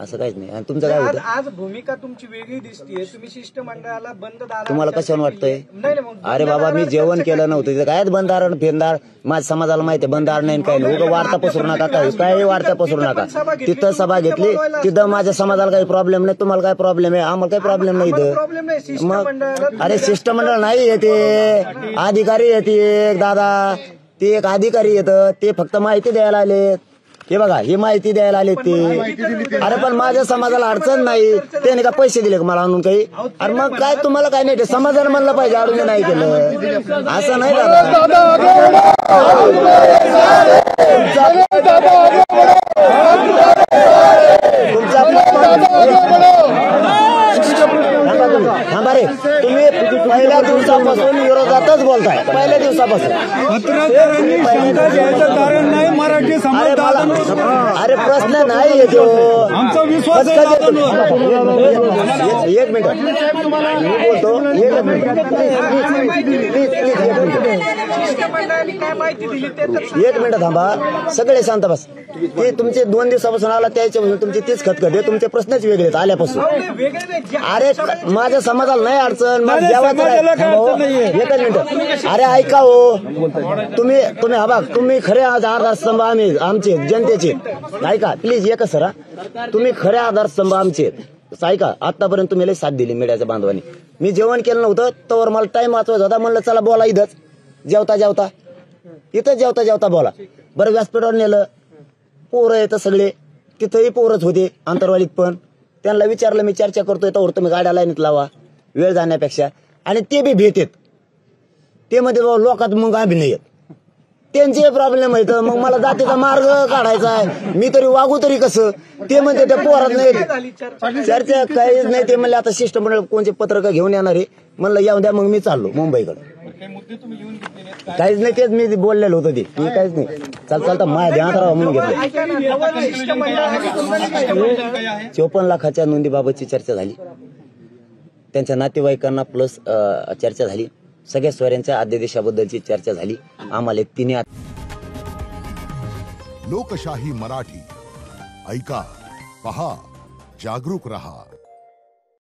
असं काहीच नाही. आणि तुमचं काय होतं? आज भूमिका तुमची वेगळी दिसतीये. तुम्ही शिष्टमंडळाला बंद दारात तुम्हाला कशाने वाटतंय? नाही मग अरे बाबा मी जेवण केलं नव्हतं तिथं काय बंदारण फिरणार. माझ्या समाजाला माहिती आहे बंदार नाही काय नाही. उगा वार्ता पसरू नका काय वार्ता पसरू नका. तिथं सभा घेतली तिथं माझ्या समाजाला काही प्रॉब्लेम नाही. तुम्हाला काय प्रॉब्लेम आहे? आम्हाला काही प्रॉब्लेम नाही प्रॉब्लेम नाही. इथं. मग शिष्टमंडळाला अरे शिष्टमंडळ नाही येते अधिकारी येते एक दादा ते एक अधिकारी येतं ते फक्त माहिती द्यायला आलेत. हे बघा हे माहिती द्यायला आले ते. अरे पण माझ्या समाजाला अडचण नाही. त्याने का पैसे दिले का मला आणून काही? अरे मग काय तुम्हाला काय नाही ते समाजाला म्हणलं पाहिजे अडून नाही केलं असं नाही थांबा रे. तुम्ही पहिल्या दिवसापासून विरोधातच बोलताय. पहिल्या दिवसापासून कारण नाही मराठी समाज. अरे प्रश्न नाही येतो आमचा विश्वास आहे. एक मिनिट मी बोलतो. एक मिनिट थांबा. सगळे शांत बस. ते तुमचे 2 दिवसापासून आला त्याच्यापासून तुमचे तीच खतखते. तुमचे प्रश्नच वेगळे आहेत आल्यापासून. अरे माझ्या समाजाला नाही अडचण. मग एकच मिनिट. अरे ऐका हो तुम्ही हा बघ तुम्ही खरे आधारस्तंभ आम्ही आमचे जनतेचे ऐका प्लीज. एकच सर तुम्ही खरे आधारस्तंभ आमचे ऐका. आतापर्यंत तुम्ही लई साथ दिली मीडियाच्या बांधवांनी. मी जेवण केलं नव्हतं तर मला टाइम वाचवायचा होता. म्हणलं चला बोला इथंच जेवता जेवता बोला. बरं व्यासपीठावर नेलं. पोरं येतं सगळे तिथंही पोरच होते आंतरवाडीत पण. त्यांना विचारलं मी चर्चा करतोय तर तुम्ही गाड्या लाईनीत लावा वेळ जाण्यापेक्षा. आणि ते बी भेटेत ते मध्ये लोकात मग आम्ही नाही येत. त्यांचे प्रॉब्लेम आहेत. मग मला जातीचा मार्ग काढायचा आहे. मी तरी वागू तरी कसं? ते म्हणते त्या पोरात नाही चर्चा काहीच नाही. ते म्हणले आता शिष्टमंडळ कोणते पत्रक घेऊन येणार आहे. म्हणलं येऊन द्या. मग मी चाललो मुंबईकडे. काहीच नाही तेच मी बोललेलं होतं ते मी काहीच नाही. चालता माझ्या ध्यानात राहा म्हणून घेतलं. 54 लाखाच्या नोंदीबाबतची चर्चा झाली. त्यांच्या नातेवाईकांना प्लस चर्चा झाली. सगळ्या सोयऱ्यांच्या अध्यादेशाबद्दलची चर्चा झाली. आम्हाला तिने लोकशाही मराठी ऐका पहा जागरूक रहा.